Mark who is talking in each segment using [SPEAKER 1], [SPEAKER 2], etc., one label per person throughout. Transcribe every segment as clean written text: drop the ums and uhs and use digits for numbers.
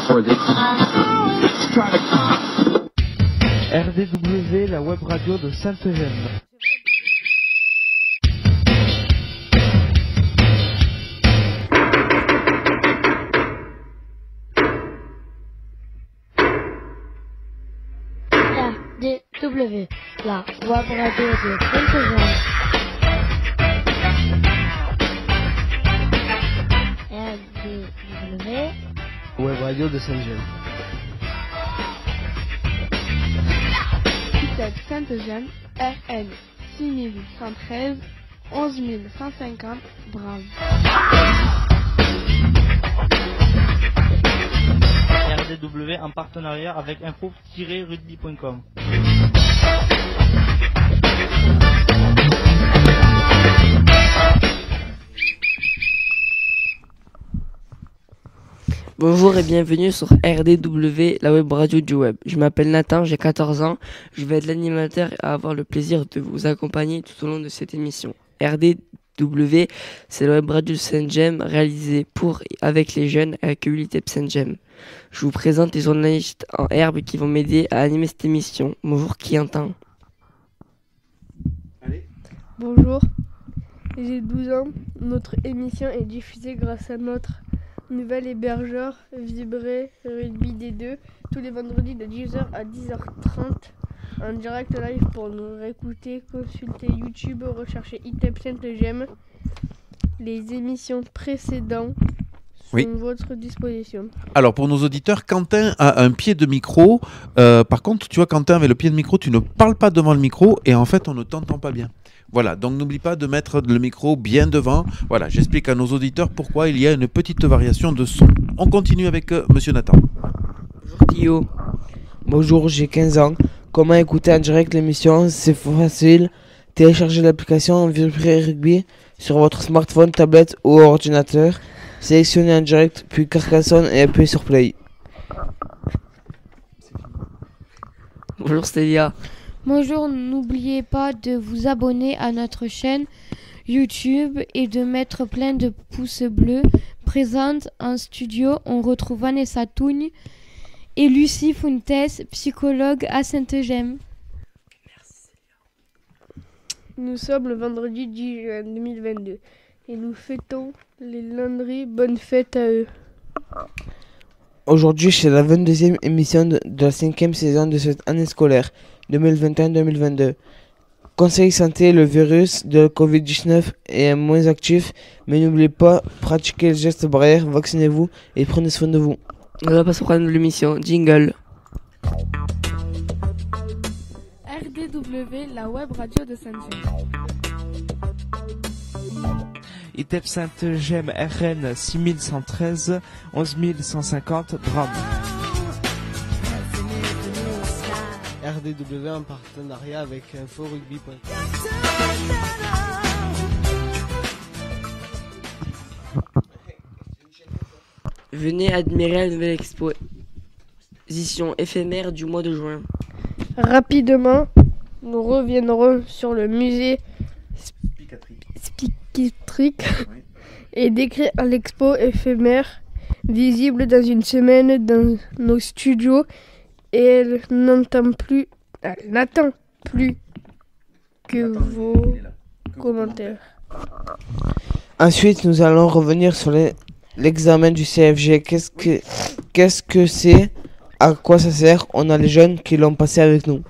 [SPEAKER 1] RDW, la web radio de Sainte-Eugène.
[SPEAKER 2] RDW, la web radio de Sainte-Eugène. RDW,
[SPEAKER 1] Web radio de Sainte-Eugène.
[SPEAKER 3] Sainte-Eugène, RN 6113 11150 Brave.
[SPEAKER 4] RDW en partenariat avec info-rugby.com.
[SPEAKER 5] Bonjour et bienvenue sur RDW, la web radio du web. Je m'appelle Nathan, j'ai 14 ans. Je vais être l'animateur et avoir le plaisir de vous accompagner tout au long de cette émission. RDW, c'est la web radio de Saint-Gem réalisée pour et avec les jeunes avec l'UTEP Saint-Gem. Je vous présente les journalistes en herbe qui vont m'aider à animer cette émission. Bonjour, qui entend?
[SPEAKER 3] Bonjour, j'ai 12 ans. Notre émission est diffusée grâce à notre nouvel hébergeur Vibré Rugby D2 tous les vendredis de 10h à 10h30 en direct live. Pour nous réécouter, consultez YouTube, recherchez ITEP Sainte-Gem. Les émissions précédentes sont à votre disposition.
[SPEAKER 6] Alors pour nos auditeurs, Quentin a un pied de micro. Par contre, tu vois, Quentin, avec le pied de micro, tu ne parles pas devant le micro et en fait, on ne t'entend pas bien. Voilà, donc n'oublie pas de mettre le micro bien devant. Voilà, j'explique à nos auditeurs pourquoi il y a une petite variation de son. On continue avec Monsieur Nathan.
[SPEAKER 5] Bonjour Tio.
[SPEAKER 7] Bonjour, j'ai 15 ans. Comment écouter en direct l'émission? C'est facile. Téléchargez l'application Vibré Rugby sur votre smartphone, tablette ou ordinateur. Sélectionnez en direct, puis Carcassonne et appuyez sur Play.
[SPEAKER 5] Bonjour Stélia.
[SPEAKER 8] Bonjour, n'oubliez pas de vous abonner à notre chaîne YouTube et de mettre plein de pouces bleus. Présente en studio, on retrouve Vanessa Tougne et Lucie Fuentes, psychologue à Sainte-Eugène.
[SPEAKER 3] Nous sommes le vendredi 10 juin 2022 et nous fêtons les Landry. Bonne fête à eux.
[SPEAKER 7] Aujourd'hui, c'est la 22e émission de la 5e saison de cette année scolaire 2021-2022. Conseil santé, le virus de la Covid-19 est moins actif, mais n'oubliez pas, pratiquez les gestes barrières, vaccinez-vous et prenez soin de vous.
[SPEAKER 5] On va passer au programme de l'émission. Jingle.
[SPEAKER 3] RDW, la web radio de Sainte-Gem.
[SPEAKER 1] ITEP Sainte-Gem RN 6113 11150 Drame.
[SPEAKER 9] RDW en partenariat avec info-rugby.com.
[SPEAKER 5] Venez admirer la nouvelle exposition éphémère du mois de juin.
[SPEAKER 3] Rapidement, nous reviendrons sur le musée psychiatrique et décrire l'expo éphémère visible dans une semaine dans nos studios. Et elle n'attend plus que vos commentaires.
[SPEAKER 7] Ensuite, nous allons revenir sur l'examen du CFG. Qu'est-ce que c'est? À quoi ça sert? On a les jeunes qui l'ont passé avec nous.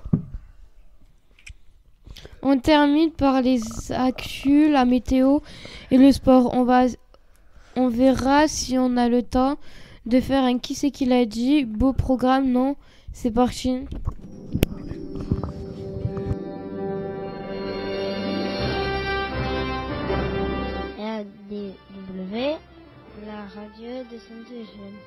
[SPEAKER 8] On termine par les actus, la météo et le sport. On verra si on a le temps de faire un qui c'est qui l'a dit. Beau programme, non? C'est parti.
[SPEAKER 2] RDW, la radio de Sainte-Eugène.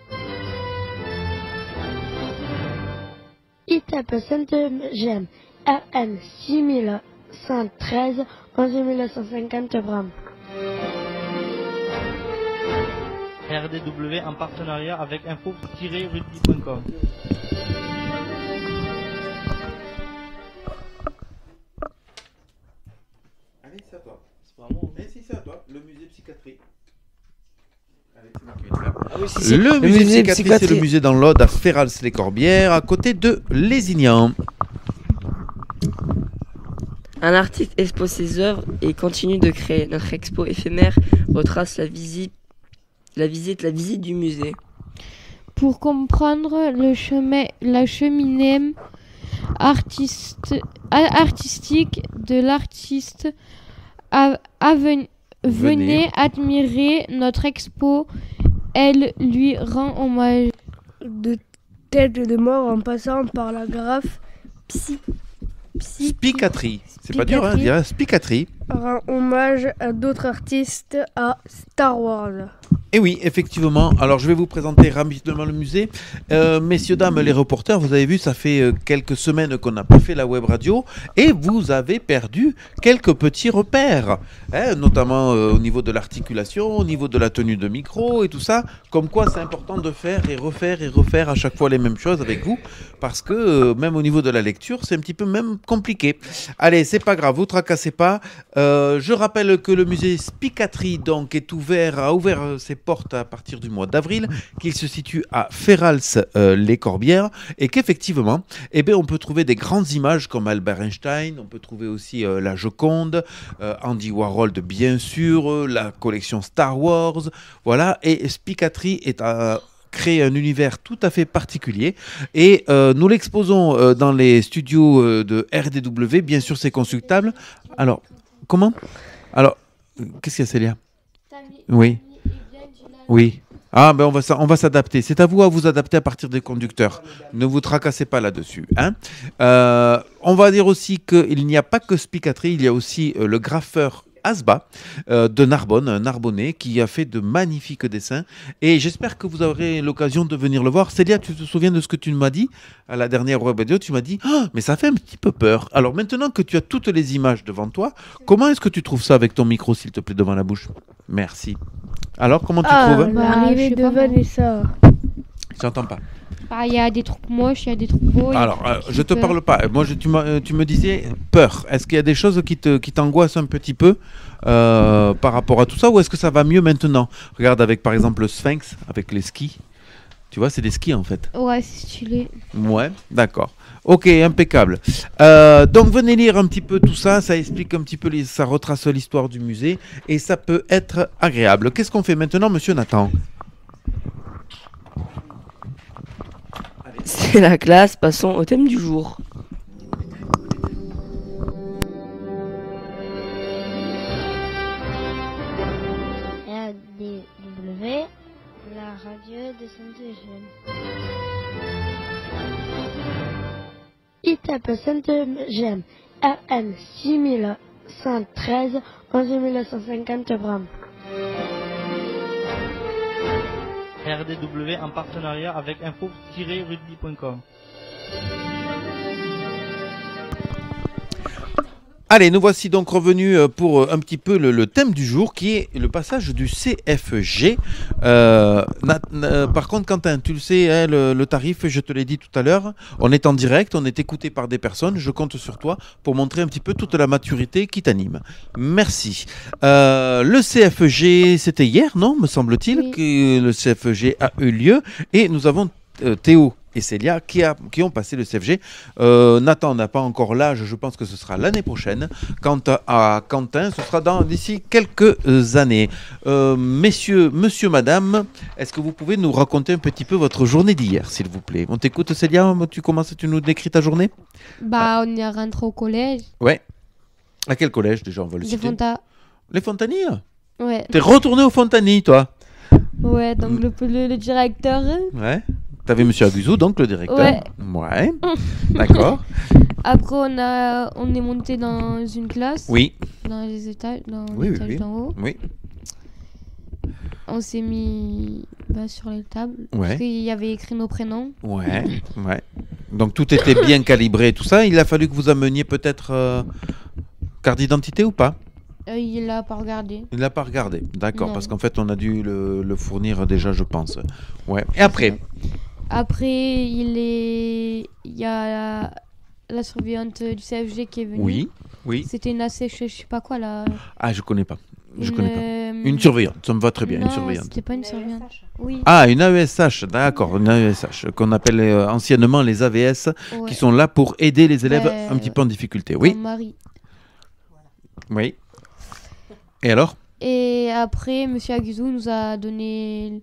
[SPEAKER 2] ITEP Sainte-Eugène, RN 6113 11150 Bram.
[SPEAKER 4] RDW en partenariat avec info-rugby.com.
[SPEAKER 6] Allez, c'est à toi. C'est vraiment. Mais si, c'est à toi. Le musée psychiatrique. Allez. Le musée de psychiatrie, c'est
[SPEAKER 7] psychiatrie.
[SPEAKER 6] le musée dans l'Aude à Férals-les-Corbières, à côté de Lézignan.
[SPEAKER 5] Un artiste expose ses œuvres et continue de créer. Notre expo éphémère retrace la visite du musée.
[SPEAKER 8] Pour comprendre la cheminée artistique de l'artiste, venez admirer notre expo. Elle lui rend hommage.
[SPEAKER 3] De tête de mort en passant par la graphe
[SPEAKER 6] Spicatrie. C'est pas dur, hein,
[SPEAKER 3] Spicatrie.
[SPEAKER 6] dire spicatrie.
[SPEAKER 3] rend hommage à d'autres artistes à Star Wars.
[SPEAKER 6] Et oui, effectivement. Alors, je vais vous présenter rapidement le musée. Messieurs, dames, les reporters, vous avez vu, ça fait quelques semaines qu'on n'a pas fait la web radio et vous avez perdu quelques petits repères, hein, notamment au niveau de l'articulation, au niveau de la tenue de micro et tout ça. Comme quoi, c'est important de faire et refaire à chaque fois les mêmes choses avec vous parce que même au niveau de la lecture, c'est un petit peu même compliqué. Allez, c'est pas grave, vous tracassez pas. Je rappelle que le musée Spicatrie donc a ouvert ses portes à partir du mois d'avril, qu'il se situe à Férals-les-Corbières et qu'effectivement, eh bien, on peut trouver des grandes images comme Albert Einstein, on peut trouver aussi la Joconde, Andy Warhol de bien sûr, la collection Star Wars, voilà, et Spicatrie est à créer un univers tout à fait particulier et nous l'exposons dans les studios de RDW, bien sûr c'est consultable. Alors, comment? Alors, qu'est-ce qu'il y a Célia? Oui. Oui. Ah, ben on va s'adapter. C'est à vous adapter à partir des conducteurs. Ne vous tracassez pas là-dessus. Hein. On va dire aussi qu'il n'y a pas que Spicatrie, il y a aussi le graffeur Asba de Narbonne, un Narbonnais qui a fait de magnifiques dessins. Et j'espère que vous aurez l'occasion de venir le voir. Célia, tu te souviens de ce que tu m'as dit à la dernière web vidéo? Tu m'as dit, oh, mais ça fait un petit peu peur. Alors maintenant que tu as toutes les images devant toi, comment est-ce que tu trouves ça avec ton micro, s'il te plaît, devant la bouche? Merci. Alors, comment tu trouves?
[SPEAKER 3] L'arrivée
[SPEAKER 8] je sais
[SPEAKER 3] de
[SPEAKER 8] pas,
[SPEAKER 3] Vanessa.
[SPEAKER 6] J'entends pas.
[SPEAKER 8] Il y a des trucs moches, il y a des trucs beaux.
[SPEAKER 6] Alors, je te parle pas. Moi, tu me disais peur. Est-ce qu'il y a des choses qui t'angoissent un petit peu par rapport à tout ça, ou est-ce que ça va mieux maintenant? Regarde avec, par exemple, le Sphinx, avec les skis. Tu vois, c'est des skis en fait.
[SPEAKER 8] Ouais, c'est stylé.
[SPEAKER 6] Ouais, d'accord. Ok, impeccable. Donc venez lire un petit peu tout ça, ça explique un petit peu, ça retrace l'histoire du musée et ça peut être agréable. Qu'est-ce qu'on fait maintenant, monsieur Nathan?
[SPEAKER 5] C'est la classe, passons au thème du jour.
[SPEAKER 2] RDW, la radio de Saint-Eugène. ITAP Saint-Eugène, RM 6113, 11150 grammes.
[SPEAKER 4] RDW en partenariat avec info-rugby.com.
[SPEAKER 6] Allez, nous voici donc revenus pour un petit peu le thème du jour qui est le passage du CFG. Par contre, Quentin, tu le sais, hein, le tarif, je te l'ai dit tout à l'heure, on est en direct, on est écouté par des personnes, je compte sur toi pour montrer un petit peu toute la maturité qui t'anime. Merci. Le CFG, c'était hier, non, me semble-t-il,
[SPEAKER 8] Oui.
[SPEAKER 6] que le CFG a eu lieu et nous avons Théo et Célia qui ont passé le CFG. Nathan n'a pas encore l'âge, je pense que ce sera l'année prochaine. Quant à Quentin, ce sera d'ici quelques années. Monsieur, madame, est-ce que vous pouvez nous raconter un petit peu votre journée d'hier, s'il vous plaît? On t'écoute, Célia, tu nous décris ta journée?
[SPEAKER 8] On est rentré au collège.
[SPEAKER 6] Ouais. À quel collège déjà, on va le
[SPEAKER 8] Les
[SPEAKER 6] citer? Les Fontanilles?
[SPEAKER 8] Ouais.
[SPEAKER 6] T'es retourné aux Fontanilles, toi?
[SPEAKER 8] Ouais, donc le directeur.
[SPEAKER 6] Ouais. T'avais monsieur Aguzou, donc le directeur.
[SPEAKER 8] Ouais.
[SPEAKER 6] Ouais. D'accord.
[SPEAKER 8] Après, on est monté dans une classe.
[SPEAKER 6] Oui.
[SPEAKER 8] Dans les étages,
[SPEAKER 6] Oui,
[SPEAKER 8] l'étage
[SPEAKER 6] oui.
[SPEAKER 8] d'en haut.
[SPEAKER 6] Oui.
[SPEAKER 8] On s'est mis sur les tables.
[SPEAKER 6] Ouais.
[SPEAKER 8] Parce qu'il y avait écrit nos prénoms.
[SPEAKER 6] Ouais, ouais. Donc tout était bien calibré, tout ça. Il a fallu que vous ameniez peut-être carte d'identité ou pas?
[SPEAKER 8] Il l'a pas regardé.
[SPEAKER 6] Il l'a pas regardé, d'accord,
[SPEAKER 8] Non.
[SPEAKER 6] parce qu'en fait on a dû le fournir déjà, je pense. Ouais. Et après?
[SPEAKER 8] Après, il y a la surveillante du CFG qui est venue.
[SPEAKER 6] Oui, oui.
[SPEAKER 8] C'était une ACH, je sais pas quoi là.
[SPEAKER 6] Ah, je connais pas. Je connais pas. Une surveillante, ça me va très bien,
[SPEAKER 8] non,
[SPEAKER 6] une surveillante.
[SPEAKER 8] c'était pas une surveillante. Oui.
[SPEAKER 6] Ah, une AESH, d'accord, une AESH, qu'on appelle anciennement les AVS,
[SPEAKER 8] Ouais.
[SPEAKER 6] qui sont là pour aider les élèves
[SPEAKER 8] Ben,
[SPEAKER 6] un petit peu en difficulté. Oui,
[SPEAKER 8] Mon mari.
[SPEAKER 6] oui. Et alors?
[SPEAKER 8] Et après, Monsieur Aguzou nous a donné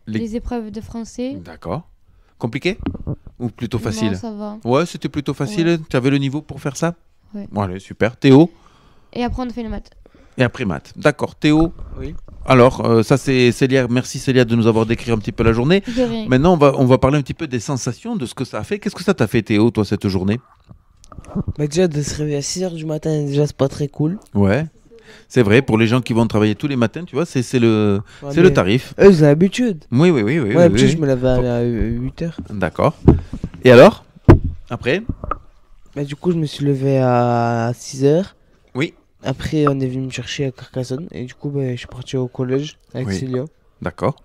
[SPEAKER 6] Les-
[SPEAKER 8] les épreuves de français.
[SPEAKER 6] D'accord. Compliqué? Ou plutôt facile?
[SPEAKER 8] Non, ça va.
[SPEAKER 6] Ouais, c'était plutôt facile.
[SPEAKER 8] Ouais.
[SPEAKER 6] Tu avais le niveau pour faire ça?
[SPEAKER 8] Ouais.
[SPEAKER 6] Bon, allez, super. Théo?
[SPEAKER 8] Et après, on a fait les maths.
[SPEAKER 6] Et après maths. D'accord. Théo?
[SPEAKER 7] Oui.
[SPEAKER 6] Alors, ça c'est Célia. Merci Célia de nous avoir décrit un petit peu la journée.
[SPEAKER 8] De rien.
[SPEAKER 6] Maintenant, on va parler un petit peu des sensations, de ce que ça a fait. Qu'est-ce que ça t'a fait, Théo, toi, cette journée?
[SPEAKER 7] Bah déjà de se réveiller à 6h du matin, déjà c'est pas très cool.
[SPEAKER 6] Ouais. C'est vrai, pour les gens qui vont travailler tous les matins, tu vois, c'est le,
[SPEAKER 7] Ouais,
[SPEAKER 6] c'est le
[SPEAKER 7] mais
[SPEAKER 6] tarif.
[SPEAKER 7] Eux, ils ont l'habitude.
[SPEAKER 6] Oui, oui, oui. oui,
[SPEAKER 7] Ouais,
[SPEAKER 6] oui,
[SPEAKER 7] d'habitude,
[SPEAKER 6] oui.
[SPEAKER 7] je me lève à 8h.
[SPEAKER 6] D'accord. Et alors? Après?
[SPEAKER 7] Bah, du coup, je me suis levé à 6h.
[SPEAKER 6] Oui.
[SPEAKER 7] Après, on est venu me chercher à Carcassonne. Et du coup, bah, je suis parti au collège avec
[SPEAKER 6] Oui.
[SPEAKER 7] Célia.
[SPEAKER 6] D'accord.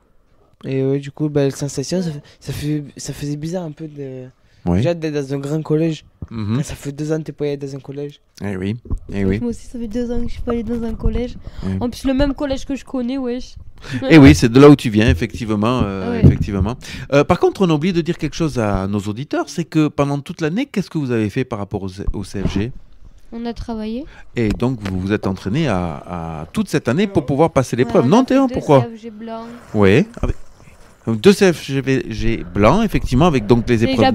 [SPEAKER 7] Et ouais, du coup, bah, la sensation, ça faisait bizarre un peu de.
[SPEAKER 6] Oui.
[SPEAKER 7] Déjà d'être dans un grand collège.
[SPEAKER 6] Mhm.
[SPEAKER 7] Quand ça fait 2 ans que t'es pas allé dans un collège.
[SPEAKER 6] Eh oui. Eh oui.
[SPEAKER 8] Moi aussi, ça fait 2 ans que je suis pas allée dans un collège.
[SPEAKER 6] Oui.
[SPEAKER 8] En plus, le même collège que je connais, wesh.
[SPEAKER 6] Et oui, c'est de là où tu viens, effectivement.
[SPEAKER 8] Ouais.
[SPEAKER 6] Effectivement. Par contre, on a oublié de dire quelque chose à nos auditeurs, c'est que pendant toute l'année, qu'est-ce que vous avez fait par rapport au CFG?
[SPEAKER 8] On a travaillé.
[SPEAKER 6] Et donc, vous vous êtes entraîné à toute cette année pour pouvoir passer l'épreuve.
[SPEAKER 8] Ouais, on
[SPEAKER 6] Non,
[SPEAKER 8] a fait
[SPEAKER 6] Théo,
[SPEAKER 8] 2
[SPEAKER 6] pourquoi?
[SPEAKER 8] CFG blancs.
[SPEAKER 6] Oui. Deux CFG blancs, effectivement, avec donc les
[SPEAKER 8] Et
[SPEAKER 6] épreuves.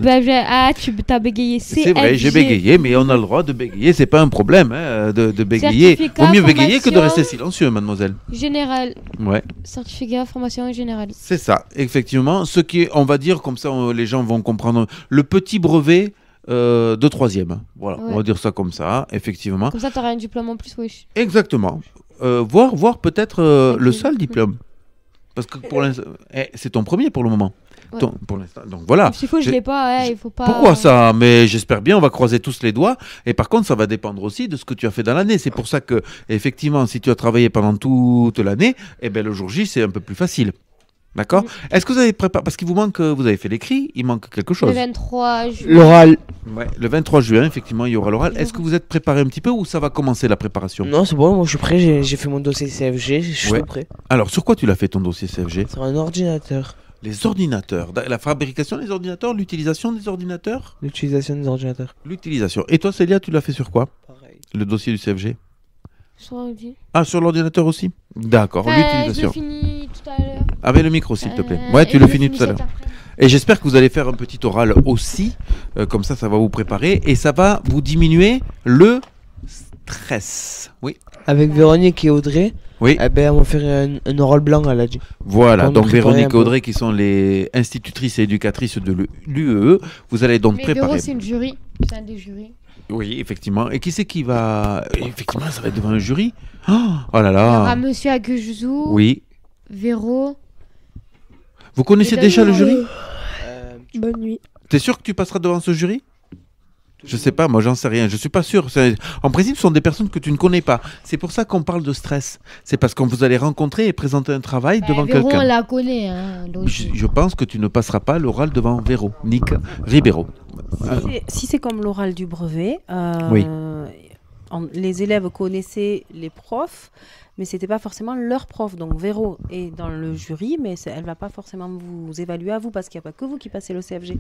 [SPEAKER 8] Ah, tu t'as bégayé.
[SPEAKER 6] C'est vrai, j'ai bégayé, mais on a le droit de bégayer, c'est pas un problème hein, de bégayer.
[SPEAKER 8] Certificat,
[SPEAKER 6] Vaut mieux bégayer que de
[SPEAKER 8] formation.
[SPEAKER 6] rester silencieux, mademoiselle.
[SPEAKER 8] Général.
[SPEAKER 6] Ouais,
[SPEAKER 8] Certificat, formation générale.
[SPEAKER 6] c'est ça, effectivement. Ce qui est, on va dire, comme ça les gens vont comprendre, le petit brevet de troisième. Voilà,
[SPEAKER 8] Ouais.
[SPEAKER 6] on va dire ça comme ça, effectivement.
[SPEAKER 8] Comme ça, t'auras un diplôme en plus, wesh.
[SPEAKER 6] Exactement. Voire peut-être
[SPEAKER 8] Ok.
[SPEAKER 6] le seul diplôme. Parce que pour l'instant, c'est ton premier pour le moment.
[SPEAKER 8] Ouais.
[SPEAKER 6] Pour l'instant. Donc voilà.
[SPEAKER 8] S'il faut, je
[SPEAKER 6] J'ai-
[SPEAKER 8] l'ai pas, ouais, il faut pas.
[SPEAKER 6] Pourquoi ça? Mais j'espère bien, on va croiser tous les doigts. Et par contre, ça va dépendre aussi de ce que tu as fait dans l'année. C'est pour ça que, effectivement, si tu as travaillé pendant toute l'année, eh ben, le jour J, c'est un peu plus facile. D'accord? Est-ce que vous avez préparé, parce qu'il vous manque, vous avez fait l'écrit, il manque quelque
[SPEAKER 8] Le
[SPEAKER 6] chose.
[SPEAKER 8] 23 juin.
[SPEAKER 7] L'oral.
[SPEAKER 6] Ouais, le 23 juin, effectivement, il y aura l'oral. Est-ce que vous êtes préparé un petit peu ou ça va commencer la préparation?
[SPEAKER 7] Non, c'est bon, moi je suis prêt, j'ai fait mon dossier CFG, je suis
[SPEAKER 6] Ouais.
[SPEAKER 7] tout prêt.
[SPEAKER 6] Alors, sur quoi tu l'as fait ton dossier CFG?
[SPEAKER 7] Sur un ordinateur.
[SPEAKER 6] Les ordinateurs. La fabrication des ordinateurs, l'utilisation des ordinateurs?
[SPEAKER 7] L'utilisation des ordinateurs.
[SPEAKER 6] L'utilisation. Et toi, Célia, tu l'as fait sur quoi?
[SPEAKER 7] Pareil.
[SPEAKER 6] Le dossier du CFG?
[SPEAKER 8] Sur ordi.
[SPEAKER 6] Ah, sur l'ordinateur aussi? D'accord,
[SPEAKER 8] Je
[SPEAKER 6] l'utilisation.
[SPEAKER 8] l'ai fini tout à l'heure.
[SPEAKER 6] Avec le micro, s'il te plaît.
[SPEAKER 8] Euh,
[SPEAKER 6] Ouais,
[SPEAKER 8] et
[SPEAKER 6] tu
[SPEAKER 8] je
[SPEAKER 6] le
[SPEAKER 8] l'ai
[SPEAKER 6] finis
[SPEAKER 8] fini
[SPEAKER 6] tout à
[SPEAKER 8] cet
[SPEAKER 6] l'heure.
[SPEAKER 8] après-midi.
[SPEAKER 6] Et j'espère que vous allez faire un petit oral aussi. Comme ça va vous préparer. Et ça va vous diminuer le stress. Oui.
[SPEAKER 7] Avec Véronique et Audrey,
[SPEAKER 6] Oui.
[SPEAKER 7] eh ben, on va faire un oral blanc, elle a dit.
[SPEAKER 6] Voilà.
[SPEAKER 7] Pour nous
[SPEAKER 6] Donc
[SPEAKER 7] préparer
[SPEAKER 6] Véronique
[SPEAKER 7] un
[SPEAKER 6] et
[SPEAKER 7] peu.
[SPEAKER 6] Audrey, qui sont les institutrices et éducatrices de l'UEE. Vous allez donc
[SPEAKER 8] Mais
[SPEAKER 6] préparer.
[SPEAKER 8] Véro, c'est une jury. C'est un des jurys.
[SPEAKER 6] Oui, effectivement. Et qui c'est qui va. Effectivement, ça va être devant un jury. Oh là
[SPEAKER 8] Il y aura
[SPEAKER 6] là.
[SPEAKER 8] Monsieur Aguzou,
[SPEAKER 6] Oui.
[SPEAKER 8] Véro.
[SPEAKER 6] Vous connaissez
[SPEAKER 8] Et
[SPEAKER 6] déjà le
[SPEAKER 8] Daniel.
[SPEAKER 6] jury?
[SPEAKER 3] Bonne nuit.
[SPEAKER 6] T'es sûr que tu passeras devant ce jury? Je sais pas, moi j'en sais rien, je suis pas sûr. En principe, ce sont des personnes que tu ne connais pas. C'est pour ça qu'on parle de stress. C'est parce qu'on vous allez rencontrer et présenter un travail devant
[SPEAKER 8] Véro, on
[SPEAKER 6] quelqu'un.
[SPEAKER 8] la connaît. Hein, donc.
[SPEAKER 6] Je pense que tu ne passeras pas l'oral devant Véronique Ribeiro.
[SPEAKER 10] Si c'est comme l'oral du brevet,
[SPEAKER 6] Oui.
[SPEAKER 10] Les élèves connaissaient les profs, mais c'était pas forcément leur prof. Donc Véro est dans le jury, mais elle va pas forcément vous évaluer à vous parce qu'il n'y a pas que vous qui passez le CFG.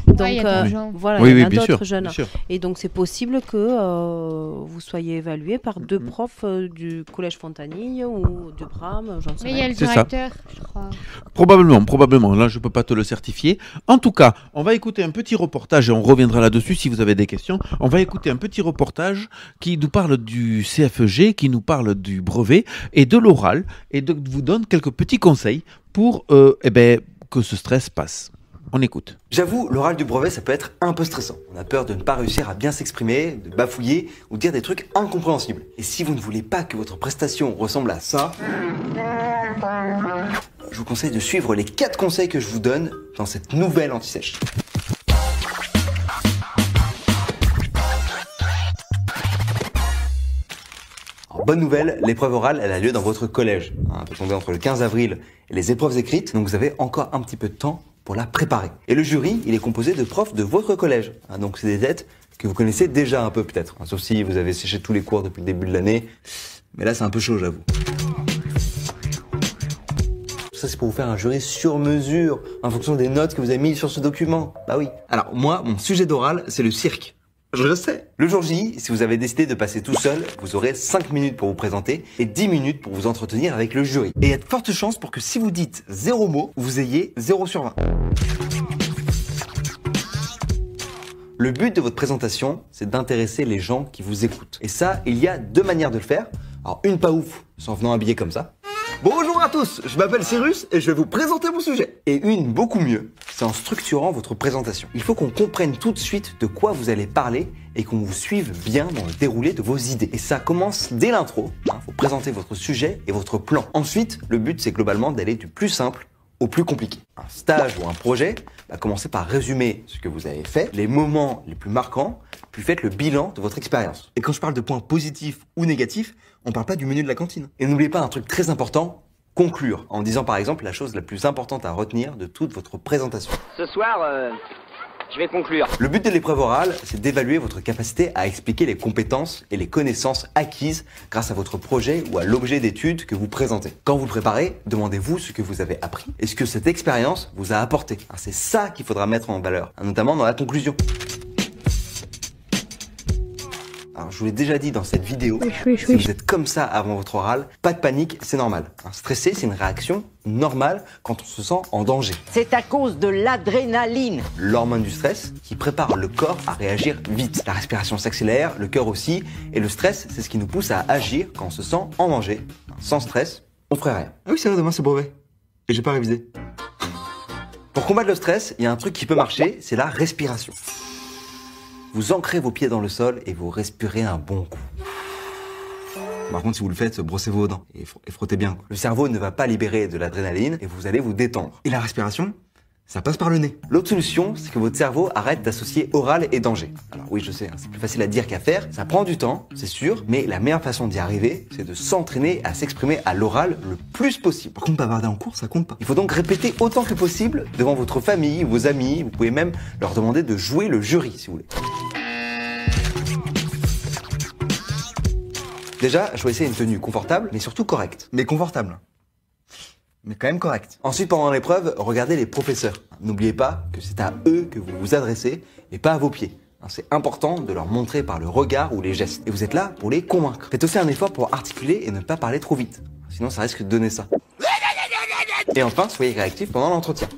[SPEAKER 10] Donc
[SPEAKER 8] il y a d'autres gens.
[SPEAKER 10] voilà,
[SPEAKER 6] Oui,
[SPEAKER 10] il y
[SPEAKER 6] oui,
[SPEAKER 10] en a
[SPEAKER 6] bien sûr,
[SPEAKER 10] d'autres jeunes.
[SPEAKER 6] bien sûr.
[SPEAKER 10] Et donc c'est possible que vous soyez évalué par deux profs du collège Fontanille ou du Bram, j'en sais
[SPEAKER 8] Mais il y a
[SPEAKER 10] rien.
[SPEAKER 8] le
[SPEAKER 6] C'est ça.
[SPEAKER 8] directeur, je crois.
[SPEAKER 6] Probablement. Là, je peux pas te le certifier. En tout cas, on va écouter un petit reportage et on reviendra là-dessus si vous avez des questions. On va écouter un petit reportage qui nous parle du CFG, qui nous parle du brevet et de l'oral et vous donne quelques petits conseils pour que ce stress passe. On écoute.
[SPEAKER 11] J'avoue, l'oral du brevet, ça peut être un peu stressant. On a peur de ne pas réussir à bien s'exprimer, de bafouiller ou de dire des trucs incompréhensibles. Et si vous ne voulez pas que votre prestation ressemble à ça, je vous conseille de suivre les 4 conseils que je vous donne dans cette nouvelle anti-sèche. Alors, bonne nouvelle, l'épreuve orale, elle a lieu dans votre collège. Elle peut tomber entre le 15 avril et les épreuves écrites, donc vous avez encore un petit peu de temps pour la préparer. Et le jury, il est composé de profs de votre collège. Donc c'est des têtes que vous connaissez déjà un peu peut-être. Sauf si vous avez séché tous les cours depuis le début de l'année. Mais là, c'est un peu chaud, j'avoue. Tout ça, c'est pour vous faire un jury sur mesure, en fonction des notes que vous avez mises sur ce document. Bah oui. Alors, moi, mon sujet d'oral, c'est le cirque. Je le sais. Le jour J, si vous avez décidé de passer tout seul, vous aurez 5 minutes pour vous présenter et 10 minutes pour vous entretenir avec le jury. Et il y a de fortes chances pour que si vous dites 0 mots, vous ayez 0 sur 20. Le but de votre présentation, c'est d'intéresser les gens qui vous écoutent. Et ça, il y a 2 manières de le faire. Alors, une pas ouf, c'est en venant habillé comme ça. Bonjour à tous, je m'appelle Cyrus et je vais vous présenter mon sujet. Et une beaucoup mieux, c'est en structurant votre présentation. Il faut qu'on comprenne tout de suite de quoi vous allez parler et qu'on vous suive bien dans le déroulé de vos idées. Et ça commence dès l'intro. Faut présenter votre sujet et votre plan. Ensuite, le but, c'est globalement d'aller du plus simple au plus compliqué. Un stage ou un projet, commencez par résumer ce que vous avez fait, les moments les plus marquants, puis faites le bilan de votre expérience. Et quand je parle de points positifs ou négatifs, on parle pas du menu de la cantine. Et n'oubliez pas un truc très important, conclure, en disant par exemple la chose la plus importante à retenir de toute votre présentation.
[SPEAKER 12] Ce soir, je vais conclure.
[SPEAKER 11] Le but de l'épreuve orale, c'est d'évaluer votre capacité à expliquer les compétences et les connaissances acquises grâce à votre projet ou à l'objet d'étude que vous présentez. Quand vous le préparez, demandez-vous ce que vous avez appris et ce que cette expérience vous a apporté. C'est ça qu'il faudra mettre en valeur, notamment dans la conclusion. Alors, je vous l'ai déjà dit dans cette vidéo, si vous êtes comme ça avant votre oral, pas de panique, c'est normal. Stresser, c'est une réaction normale quand on se sent en danger.
[SPEAKER 12] C'est à cause de l'adrénaline.
[SPEAKER 11] L'hormone du stress qui prépare le corps à réagir vite. La respiration s'accélère, le cœur aussi, et le stress, c'est ce qui nous pousse à agir quand on se sent en danger. Sans stress, on ferait rien. Ah oui, c'est vrai, demain c'est brevet. Et j'ai pas révisé. Pour combattre le stress, il y a un truc qui peut marcher, c'est la respiration. Vous ancrez vos pieds dans le sol et vous respirez un bon coup. Par contre, si vous le faites, brossez vos dents et frottez bien. Le cerveau ne va pas libérer de l'adrénaline et vous allez vous détendre. Et la respiration, ça passe par le nez. L'autre solution, c'est que votre cerveau arrête d'associer oral et danger. Alors oui, je sais, c'est plus facile à dire qu'à faire. Ça prend du temps, c'est sûr, mais la meilleure façon d'y arriver, c'est de s'entraîner à s'exprimer à l'oral le plus possible. Par contre, bavarder en cours, ça compte pas. Il faut donc répéter autant que possible devant votre famille, vos amis. Vous pouvez même leur demander de jouer le jury, si vous voulez. Déjà, choisissez une tenue confortable, mais surtout correcte. Mais confortable. Mais quand même correcte. Ensuite, pendant l'épreuve, regardez les professeurs. N'oubliez pas que c'est à eux que vous vous adressez et pas à vos pieds. C'est important de leur montrer par le regard ou les gestes. Et vous êtes là pour les convaincre. Faites aussi un effort pour articuler et ne pas parler trop vite. Sinon, ça risque de donner ça. Et enfin, soyez réactifs pendant l'entretien.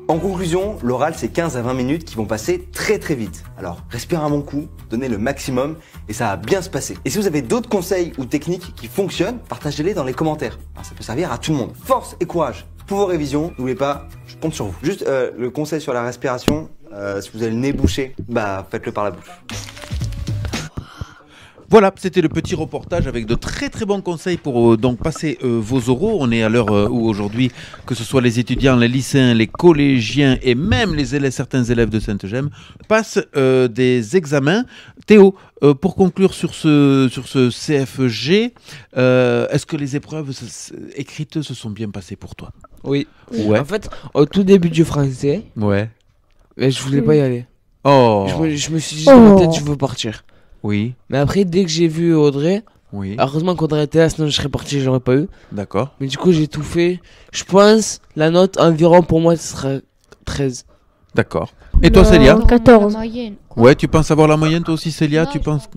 [SPEAKER 11] En conclusion, l'oral, c'est 15 à 20 minutes qui vont passer très très vite. Alors, respirez un bon coup, donnez le maximum et ça va bien se passer. Et si vous avez d'autres conseils ou techniques qui fonctionnent, partagez-les dans les commentaires. Ça peut servir à tout le monde. Force et courage pour vos révisions. N'oubliez pas, je compte sur vous. Juste le conseil sur la respiration, si vous avez le nez bouché, faites-le par la bouche.
[SPEAKER 6] Voilà, c'était le petit reportage avec de très très bons conseils pour donc passer vos oraux. On est à l'heure où aujourd'hui, que ce soit les étudiants, les lycéens, les collégiens et même les élèves, certains élèves de Sainte-Gemme passent des examens. Théo, pour conclure sur ce CFG, est-ce que les épreuves écrites se sont bien passées pour toi?
[SPEAKER 7] Oui.
[SPEAKER 6] Ouais.
[SPEAKER 7] En fait, au tout début du français,
[SPEAKER 6] ouais.
[SPEAKER 7] Mais je voulais pas y aller.
[SPEAKER 6] Oh.
[SPEAKER 7] Je me suis dit dans ma tête, je veux partir.
[SPEAKER 6] Oui.
[SPEAKER 7] Mais après, dès que j'ai vu Audrey,
[SPEAKER 6] oui.
[SPEAKER 7] Heureusement qu'Audrey était là, sinon je serais parti, j'aurais pas eu.
[SPEAKER 6] D'accord.
[SPEAKER 7] Mais du coup, j'ai tout fait. Je pense, la note environ pour moi, ce sera 13.
[SPEAKER 6] D'accord. Et toi, Célia?
[SPEAKER 8] 14.
[SPEAKER 6] Ouais, tu penses avoir la moyenne toi aussi, Célia?
[SPEAKER 8] Non,
[SPEAKER 6] tu penses?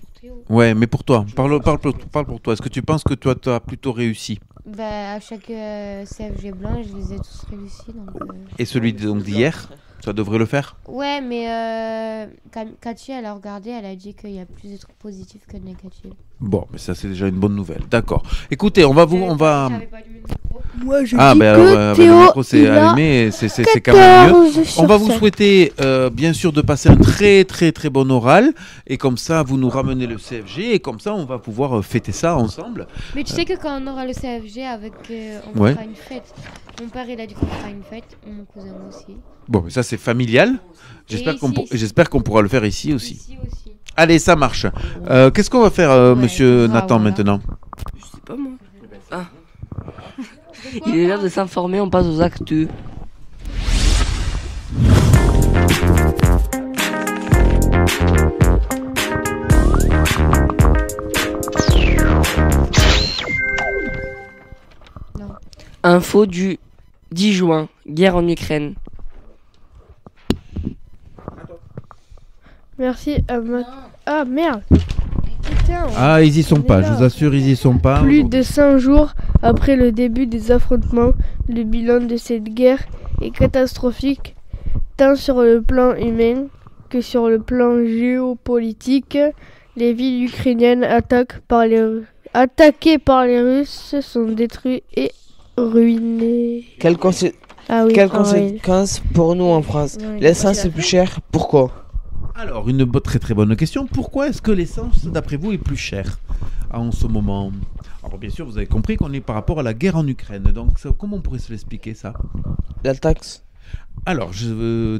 [SPEAKER 6] Ouais, mais pour toi, parle pour toi. Est-ce que tu penses que toi, tu as plutôt réussi?
[SPEAKER 8] À chaque CFG blanc, je les ai tous réussis. Donc,
[SPEAKER 6] Et celui d'hier, ça devrait le faire?
[SPEAKER 8] Ouais, mais Cathy, elle a regardé, elle a dit qu'il y a plus de trucs positifs que de négatifs.
[SPEAKER 6] Bon, mais ça c'est déjà une bonne nouvelle. D'accord. Écoutez, on va.
[SPEAKER 3] Moi, je dis
[SPEAKER 6] que
[SPEAKER 3] Théo,
[SPEAKER 6] le micro c'est allumé, c'est quand même mieux. On va vous souhaiter bien sûr de passer un très très très bon oral et comme ça vous nous ramenez le CFG et comme ça on va pouvoir fêter ça ensemble.
[SPEAKER 8] Mais tu sais que quand on aura le CFG avec, on fera une fête. Mon père il a dit qu'on fera une fête, mon cousin aussi.
[SPEAKER 6] Bon, mais ça c'est familial. J'espère qu'on pourra le faire ici aussi. Ici aussi. Allez, ça marche. Qu'est-ce qu'on va faire, monsieur Nathan, maintenant?
[SPEAKER 5] Je sais pas moi. Ah. Il est l'heure de s'informer, on passe aux actus. Info du 10 juin, guerre en Ukraine.
[SPEAKER 3] Merci à Ah merde. Putain,
[SPEAKER 6] Ah, ils y sont
[SPEAKER 3] on est
[SPEAKER 6] pas,
[SPEAKER 3] là.
[SPEAKER 6] je vous assure, ils y sont pas.
[SPEAKER 3] Plus de 100 jours après le début des affrontements, le bilan de cette guerre est catastrophique, tant sur le plan humain que sur le plan géopolitique. Les villes ukrainiennes attaquées par les Russes sont détruites et ruinées.
[SPEAKER 7] Quelles
[SPEAKER 3] Ah oui,
[SPEAKER 7] quelles
[SPEAKER 3] ah oui.
[SPEAKER 7] conséquences pour nous en France?
[SPEAKER 3] Ouais,
[SPEAKER 7] L'essence est plus chère, pourquoi?
[SPEAKER 6] Alors, une très très bonne question. Pourquoi est-ce que l'essence, d'après vous, est plus chère en ce moment? Alors, bien sûr, vous avez compris qu'on est par rapport à la guerre en Ukraine. Donc, comment on pourrait se l'expliquer, ça?
[SPEAKER 7] La taxe.
[SPEAKER 6] Alors,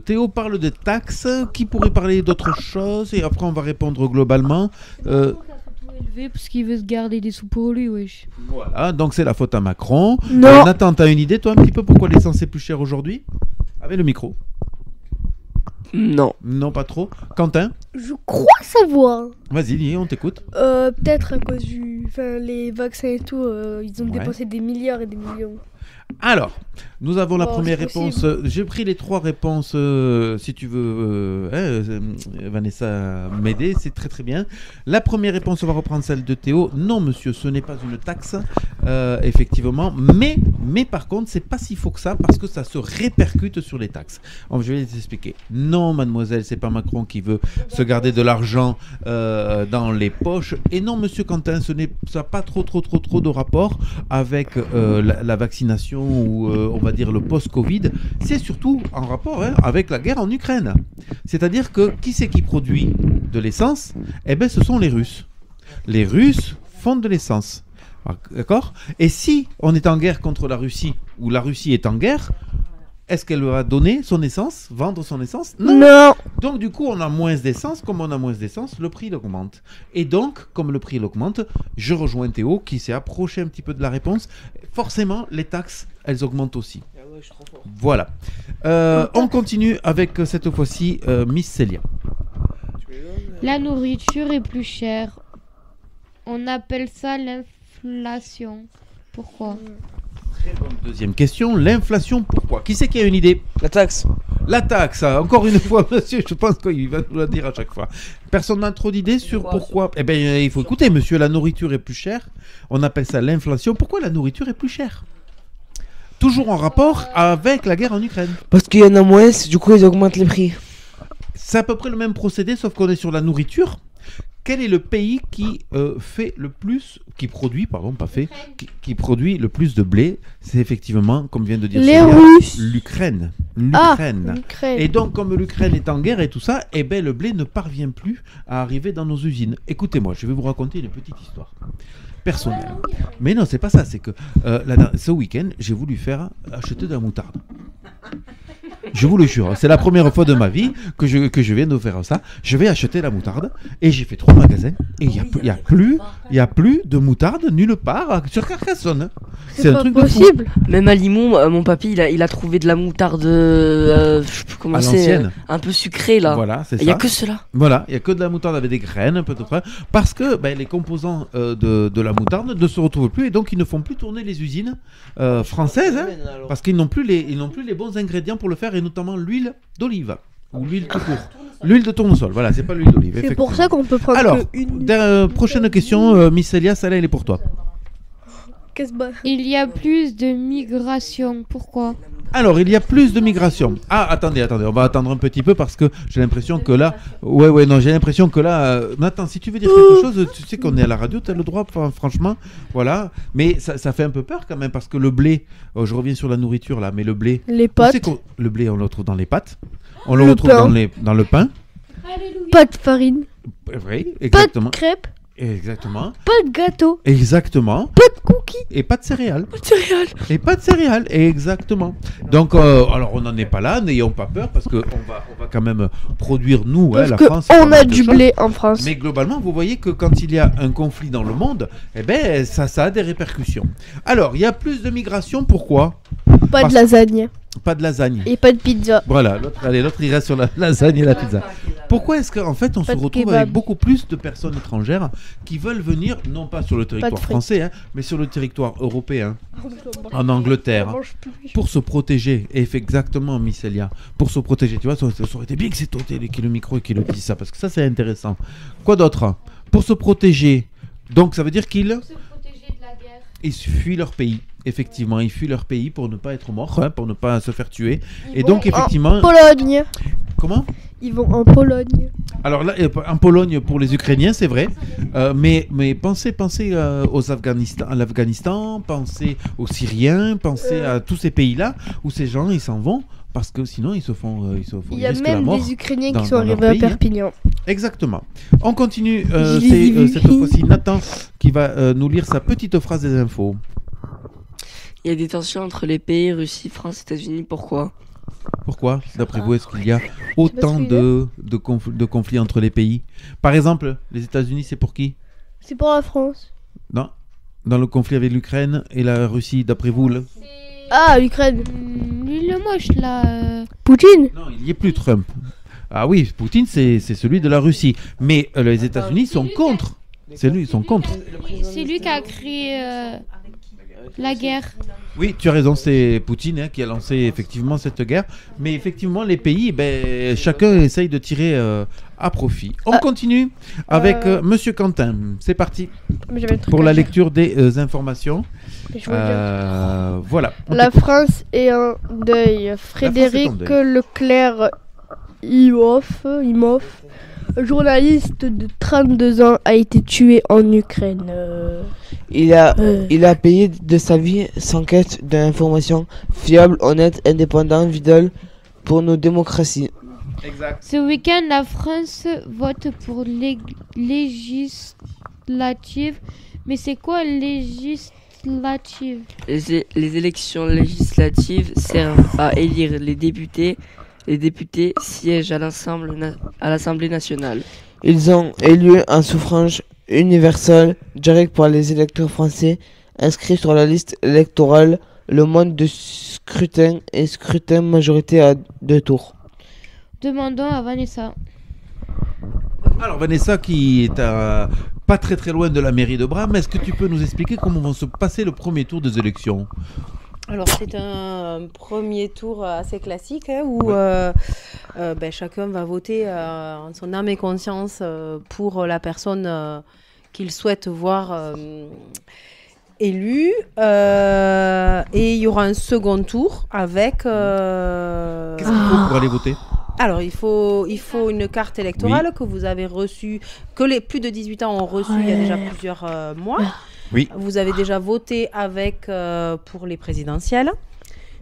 [SPEAKER 6] Théo parle de taxes. Qui pourrait parler d'autre chose? Et après, on va répondre globalement.
[SPEAKER 8] Élevé parce qu'il veut se garder des sous pour lui, wesh.
[SPEAKER 6] Voilà, donc c'est la faute à Macron.
[SPEAKER 3] Non.
[SPEAKER 6] Nathan, t'as une idée, toi, un petit peu, pourquoi l'essence est plus chère aujourd'hui? Avec le micro.
[SPEAKER 5] Non.
[SPEAKER 6] Non, pas trop. Quentin?
[SPEAKER 3] Je crois savoir.
[SPEAKER 6] Vas-y, dis, on t'écoute.
[SPEAKER 3] Peut-être à cause les vaccins et tout, ils ont
[SPEAKER 6] Ouais.
[SPEAKER 3] dépensé des milliards et des millions.
[SPEAKER 6] Alors, nous avons la
[SPEAKER 3] Oh,
[SPEAKER 6] première
[SPEAKER 3] c'est
[SPEAKER 6] réponse.
[SPEAKER 3] possible.
[SPEAKER 6] J'ai pris les trois réponses, si tu veux, Vanessa m'aider, c'est très très bien. La première réponse, on va reprendre celle de Théo. Non, monsieur, ce n'est pas une taxe, effectivement. Mais par contre, c'est pas si faux que ça, parce que ça se répercute sur les taxes. Je vais t'expliquer. Non, mademoiselle, c'est pas Macron qui veut se garder de l'argent dans les poches. Et non, monsieur Quentin, ça n'a pas trop de rapport avec la vaccination ou on va dire le post-Covid. C'est surtout en rapport avec la guerre en Ukraine. C'est-à-dire que qui c'est qui produit de l'essence? Eh bien, ce sont les Russes. Les Russes font de l'essence. D'accord? Et si on est en guerre contre la Russie, ou la Russie est en guerre, est-ce qu'elle va donner son essence, vendre son essence?
[SPEAKER 3] Non.
[SPEAKER 6] Donc du coup, on a moins d'essence. Comme on a moins d'essence, le prix il augmente. Et donc, comme le prix il augmente, je rejoins Théo qui s'est approché un petit peu de la réponse. Forcément, les taxes, elles augmentent aussi. Voilà. On continue avec cette fois-ci Miss Célia.
[SPEAKER 8] La nourriture est plus chère. On appelle ça l'inflation. Pourquoi?
[SPEAKER 6] Deuxième question, l'inflation, pourquoi? Qui c'est qui a une idée?
[SPEAKER 7] La taxe.
[SPEAKER 6] La taxe, encore une fois, monsieur, je pense qu'il va nous la dire à chaque fois. Personne n'a trop d'idées sur pourquoi? Eh bien, il faut écouter, monsieur, la nourriture est plus chère. On appelle ça l'inflation. Pourquoi la nourriture est plus chère? Toujours en rapport avec la guerre en Ukraine.
[SPEAKER 7] Parce qu'il y en a moins, du coup ils augmentent les prix.
[SPEAKER 6] C'est à peu près le même procédé, sauf qu'on est sur la nourriture. Quel est le pays qui fait le plus, qui produit, pardon, pas fait, qui produit le plus de blé? C'est effectivement, comme vient de dire
[SPEAKER 3] Les
[SPEAKER 6] Célia,
[SPEAKER 3] Russes.
[SPEAKER 6] l'Ukraine.
[SPEAKER 3] Ah,
[SPEAKER 6] L'Ukraine.
[SPEAKER 3] l'Ukraine.
[SPEAKER 6] Et donc, comme l'Ukraine est en guerre et tout ça, eh ben, le blé ne parvient plus à arriver dans nos usines. Écoutez-moi, je vais vous raconter une petite histoire personnelle. Mais non, c'est pas ça, c'est que ce week-end, j'ai voulu faire acheter de la moutarde. Je vous le jure, c'est la première fois de ma vie que je viens de faire ça. Je vais acheter la moutarde et j'ai fait 3 magasins et il n'y a plus de moutarde nulle part sur Carcassonne.
[SPEAKER 3] C'est
[SPEAKER 6] un
[SPEAKER 3] pas
[SPEAKER 6] truc de fou.
[SPEAKER 3] possible.
[SPEAKER 5] Même à Limon, mon papy, il a trouvé de la moutarde, je sais plus comment
[SPEAKER 6] À
[SPEAKER 5] c'est,
[SPEAKER 6] l'ancienne.
[SPEAKER 5] un peu sucrée là.
[SPEAKER 6] Voilà, c'est ça.
[SPEAKER 5] Il y a que cela.
[SPEAKER 6] Voilà, il n'y a que de la moutarde avec des graines, un peu de près, parce que les composants de la moutarde ne se retrouvent plus et donc ils ne font plus tourner les usines françaises, parce qu'ils n'ont plus les bons ingrédients pour le faire, et notamment l'huile d'olive ou l'huile tout court. L'huile de tournesol, voilà, c'est pas l'huile d'olive.
[SPEAKER 3] C'est pour ça qu'on peut prendre
[SPEAKER 6] Alors,
[SPEAKER 3] une.
[SPEAKER 6] prochaine question, Miss Célia, celle-là, elle est pour toi.
[SPEAKER 8] Il y a plus de migration. Pourquoi?
[SPEAKER 6] Alors, il y a plus de migration. Ah, attendez, on va attendre un petit peu parce que j'ai l'impression que là... j'ai l'impression que là... Nathan, si tu veux dire quelque chose, tu sais qu'on est à la radio, tu as le droit, franchement, voilà. Mais ça fait un peu peur quand même parce que le blé, je reviens sur la nourriture là, mais le blé...
[SPEAKER 3] Les pâtes.
[SPEAKER 6] Le blé, on le retrouve dans les pâtes, on le retrouve dans le pain.
[SPEAKER 3] Pas de farine.
[SPEAKER 6] Oui, exactement.
[SPEAKER 3] Pas de crêpes.
[SPEAKER 6] Exactement.
[SPEAKER 3] Pas de gâteau.
[SPEAKER 6] Exactement.
[SPEAKER 3] Pas de cookies.
[SPEAKER 6] Et pas de céréales.
[SPEAKER 3] Pas de céréales.
[SPEAKER 6] Et pas de céréales, exactement. Donc, alors on n'en est pas là, n'ayons pas peur, parce qu'on va quand même produire, nous,
[SPEAKER 3] Parce
[SPEAKER 6] la
[SPEAKER 3] que
[SPEAKER 6] France.
[SPEAKER 3] on a
[SPEAKER 6] de
[SPEAKER 3] du
[SPEAKER 6] choses.
[SPEAKER 3] blé en France.
[SPEAKER 6] Mais globalement, vous voyez que quand il y a un conflit dans le monde, eh ben, ça a des répercussions. Alors, il y a plus de migration, pourquoi?
[SPEAKER 3] Pas
[SPEAKER 6] Parce-
[SPEAKER 3] de lasagne.
[SPEAKER 6] Pas de lasagne.
[SPEAKER 3] Et pas de pizza.
[SPEAKER 6] Voilà, l'autre il reste sur la lasagne et la pizza. Pourquoi est-ce qu'en fait on se
[SPEAKER 3] Pas de
[SPEAKER 6] retrouve
[SPEAKER 3] kebab.
[SPEAKER 6] avec beaucoup plus de personnes étrangères qui veulent venir, non pas sur le territoire
[SPEAKER 3] frites.
[SPEAKER 6] français, hein, mais sur le territoire européen, en Angleterre, hein, pour se protéger. Et fait exactement, Miss Elia, pour se protéger. Tu vois, ça aurait été bien que c'est toi qui ait le micro et qui le dise ça, parce que ça c'est intéressant. Quoi d'autre? Pour se protéger. Donc ça veut dire qu'ils ils fuient leur pays. Effectivement, ils fuient leur pays pour ne pas être morts, hein, pour ne pas se faire tuer. Et donc effectivement...
[SPEAKER 3] En Pologne.
[SPEAKER 6] Comment?
[SPEAKER 3] Ils vont en Pologne.
[SPEAKER 6] Alors là, en Pologne pour les Ukrainiens, c'est vrai, mais pensez à l'Afghanistan, pensez aux Syriens, pensez à tous ces pays-là où ces gens ils s'en vont parce que sinon ils
[SPEAKER 3] Il y a
[SPEAKER 6] risquent la
[SPEAKER 3] même
[SPEAKER 6] mort
[SPEAKER 3] des Ukrainiens
[SPEAKER 6] dans
[SPEAKER 3] qui sont
[SPEAKER 6] leur
[SPEAKER 3] arrivés à
[SPEAKER 6] pays, hein.
[SPEAKER 3] Perpignan.
[SPEAKER 6] Exactement. On continue. C'est cette fois-ci Nathan qui va nous lire sa petite phrase des infos.
[SPEAKER 5] Il y a des tensions entre les pays, Russie, France, États-Unis. Pourquoi?
[SPEAKER 6] Pourquoi, d'après vous, est-ce qu'il y a autant de conflits entre les pays? Par exemple, les États-Unis, c'est pour qui?
[SPEAKER 3] C'est pour la France.
[SPEAKER 6] Non. Dans le conflit avec l'Ukraine et la Russie, d'après vous
[SPEAKER 3] Ah, l'Ukraine.
[SPEAKER 8] Lui, le moche, là.
[SPEAKER 3] Poutine.
[SPEAKER 6] Non, il n'y est plus Trump. Ah oui, Poutine, c'est celui de la Russie. Mais les États-Unis sont contre. C'est lui, ils sont contre.
[SPEAKER 8] C'est lui qui a créé la guerre.
[SPEAKER 6] Oui, tu as raison, c'est Poutine qui a lancé effectivement cette guerre. Mais effectivement, les pays, chacun essaye de tirer à profit. On continue avec Monsieur Quentin. C'est parti pour la lecture des informations. Voilà.
[SPEAKER 3] La France est en deuil. Frédéric Leclerc Imhoff, journaliste de 32 ans, a été tué en Ukraine.
[SPEAKER 7] Il a payé de sa vie sans quête d'informations fiables, honnêtes, indépendantes, vitales pour nos démocraties.
[SPEAKER 6] Exact.
[SPEAKER 8] Ce week-end, la France vote pour les législatives. Mais c'est quoi législative?
[SPEAKER 5] Les élections législatives servent à élire les députés. Les députés siègent à l'Assemblée nationale.
[SPEAKER 7] Ils ont élu un suffrage universel direct par les électeurs français inscrits sur la liste électorale. Le mode de scrutin est scrutin majorité à 2 tours.
[SPEAKER 8] Demandons à Vanessa.
[SPEAKER 6] Alors Vanessa qui est pas très loin de la mairie de Bram, est-ce que tu peux nous expliquer comment vont se passer le premier tour des élections?
[SPEAKER 10] Alors c'est un premier tour assez classique où chacun va voter en son âme et conscience pour la personne qu'il souhaite voir élue. Et il y aura un second tour avec...
[SPEAKER 6] Qu'est-ce qu'il faut pour aller voter?
[SPEAKER 10] Alors, il faut une carte électorale que vous avez reçue, que les plus de 18 ans ont reçue il y a déjà plusieurs mois.
[SPEAKER 6] Oui.
[SPEAKER 10] Vous avez déjà voté avec pour les présidentielles.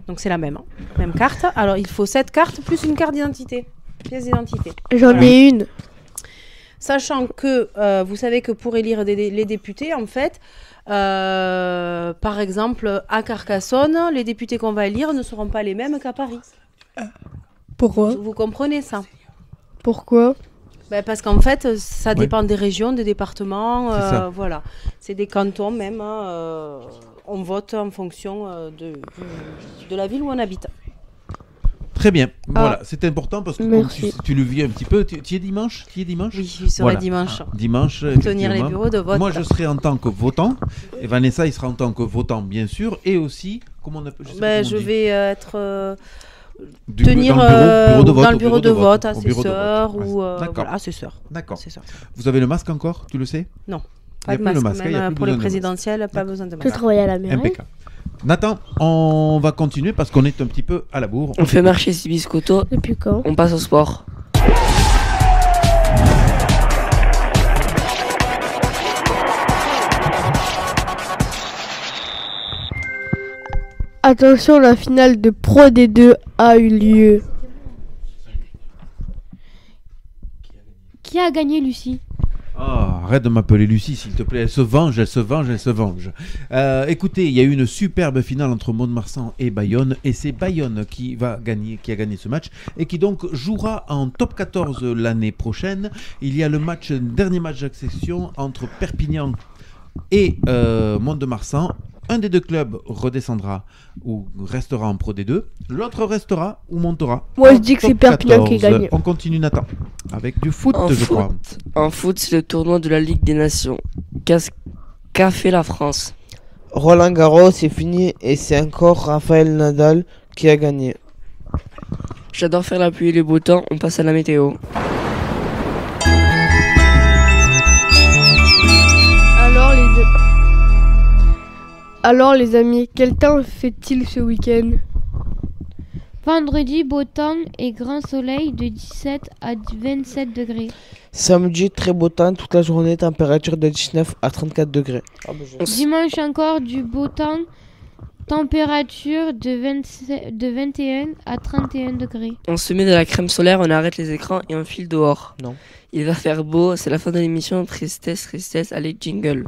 [SPEAKER 10] Donc, c'est la même carte. Alors, il faut cette carte plus une carte d'identité, pièce d'identité.
[SPEAKER 3] J'en ai une.
[SPEAKER 10] Sachant que vous savez que pour élire les députés, en fait, par exemple, à Carcassonne, les députés qu'on va élire ne seront pas les mêmes qu'à Paris.
[SPEAKER 3] Pourquoi?
[SPEAKER 10] Vous comprenez ça?
[SPEAKER 3] Pourquoi?
[SPEAKER 10] Parce qu'en fait, ça dépend des régions, des départements, voilà. C'est des cantons même. On vote en fonction de la ville où on habite.
[SPEAKER 6] Très bien, voilà, c'est important parce que comme tu le vis un petit peu, tu y es dimanche?
[SPEAKER 10] Oui, je serai dimanche.
[SPEAKER 6] Dimanche,
[SPEAKER 10] tenir les bureaux de vote.
[SPEAKER 6] Moi, je serai en tant que votant, et Vanessa, il sera en tant que votant, bien sûr, et aussi, comment on appelle?
[SPEAKER 10] Je vais être... tenir dans le bureau de vote, assesseur ou assesseur.
[SPEAKER 6] D'accord. Vous avez le masque encore, tu le sais?
[SPEAKER 10] Non, pas de masque. Même pour les présidentielles, pas besoin de masque.
[SPEAKER 3] Je travaille à la mairie.
[SPEAKER 6] Impeccable. Nathan, on va continuer parce qu'on est un petit peu à la bourre.
[SPEAKER 5] On fait marcher ces biscottos.
[SPEAKER 3] Depuis quand?
[SPEAKER 5] On passe au sport.
[SPEAKER 3] Attention, la finale de Pro D2 a eu lieu.
[SPEAKER 8] Qui a gagné, Lucie?
[SPEAKER 6] Arrête de m'appeler Lucie, s'il te plaît. Elle se venge. Écoutez, il y a eu une superbe finale entre Mont-de-Marsan et Bayonne. Et c'est Bayonne qui a gagné ce match. Et qui donc jouera en top 14 l'année prochaine. Il y a le dernier match d'accession entre Perpignan et Mont-de-Marsan. un des deux clubs redescendra ou restera en Pro D2, l'autre restera ou montera.
[SPEAKER 3] Moi, je dis que c'est Perpignan qui gagne.
[SPEAKER 6] On continue, Nathan, avec du foot, je crois.
[SPEAKER 5] En foot, c'est le tournoi de la Ligue des Nations. Qu'a fait la France?
[SPEAKER 7] Roland Garros, c'est fini et c'est encore Rafael Nadal qui a gagné.
[SPEAKER 5] J'adore faire la pluie et le beau temps, on passe à la météo.
[SPEAKER 3] Alors les amis, quel temps fait-il ce week-end?
[SPEAKER 8] Vendredi, beau temps et grand soleil de 17 à 27 degrés.
[SPEAKER 7] Samedi, très beau temps toute la journée, température de 19 à 34 degrés.
[SPEAKER 8] Dimanche encore du beau temps, température de 21 à 31 degrés.
[SPEAKER 5] On se met de la crème solaire, on arrête les écrans et on file dehors.
[SPEAKER 7] Non.
[SPEAKER 5] Il va faire beau, c'est la fin de l'émission. Tristesse, tristesse, allez, jingle.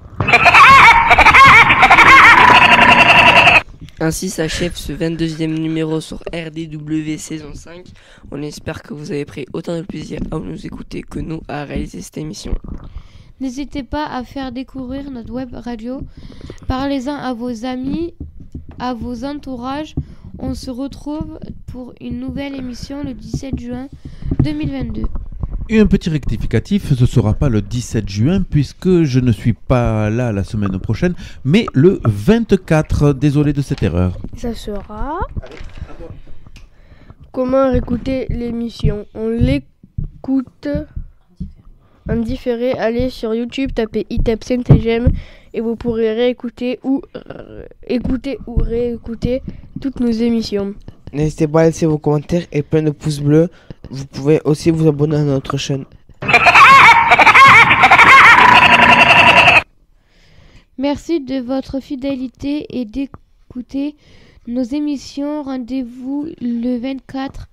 [SPEAKER 5] Ainsi s'achève ce 22e numéro sur RDW saison 5. On espère que vous avez pris autant de plaisir à nous écouter que nous à réaliser cette émission.
[SPEAKER 8] N'hésitez pas à faire découvrir notre web radio. Parlez-en à vos amis, à vos entourages. On se retrouve pour une nouvelle émission le 17 juin 2022.
[SPEAKER 6] Et un petit rectificatif, ce ne sera pas le 17 juin puisque je ne suis pas là la semaine prochaine, mais le 24. Désolé de cette erreur.
[SPEAKER 3] Ça sera... Comment réécouter l'émission? On l'écoute en différé. Allez sur YouTube, tapez ITEP CNTGM et vous pourrez réécouter ou réécouter toutes nos émissions.
[SPEAKER 7] N'hésitez pas à laisser vos commentaires et plein de pouces bleus. Vous pouvez aussi vous abonner à notre chaîne.
[SPEAKER 8] Merci de votre fidélité et d'écouter nos émissions. Rendez-vous le 24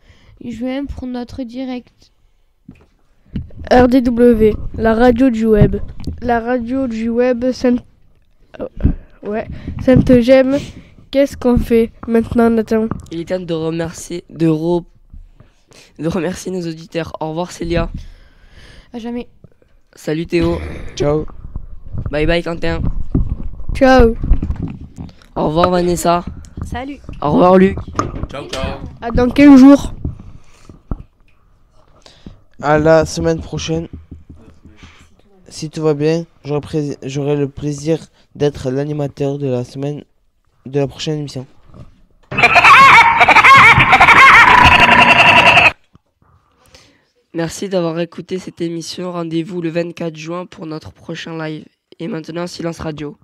[SPEAKER 8] juin pour notre direct.
[SPEAKER 3] RDW, la radio du web. La radio du web Sainte-Gemme. Qu'est-ce qu'on fait maintenant, Nathan?
[SPEAKER 5] Il est temps de remercier nos auditeurs. Au revoir Célia.
[SPEAKER 8] À jamais.
[SPEAKER 5] Salut Théo.
[SPEAKER 7] Ciao.
[SPEAKER 5] Bye bye Quentin.
[SPEAKER 3] Ciao.
[SPEAKER 5] Au revoir Vanessa.
[SPEAKER 10] Salut.
[SPEAKER 5] Au revoir Luc.
[SPEAKER 6] Ciao, ciao.
[SPEAKER 3] À dans 15 jours.
[SPEAKER 7] À la semaine prochaine. Si tout va bien, j'aurai le plaisir d'être l'animateur de la semaine de la prochaine émission.
[SPEAKER 5] Merci d'avoir écouté cette émission. Rendez-vous le 24 juin pour notre prochain live. Et maintenant, silence radio.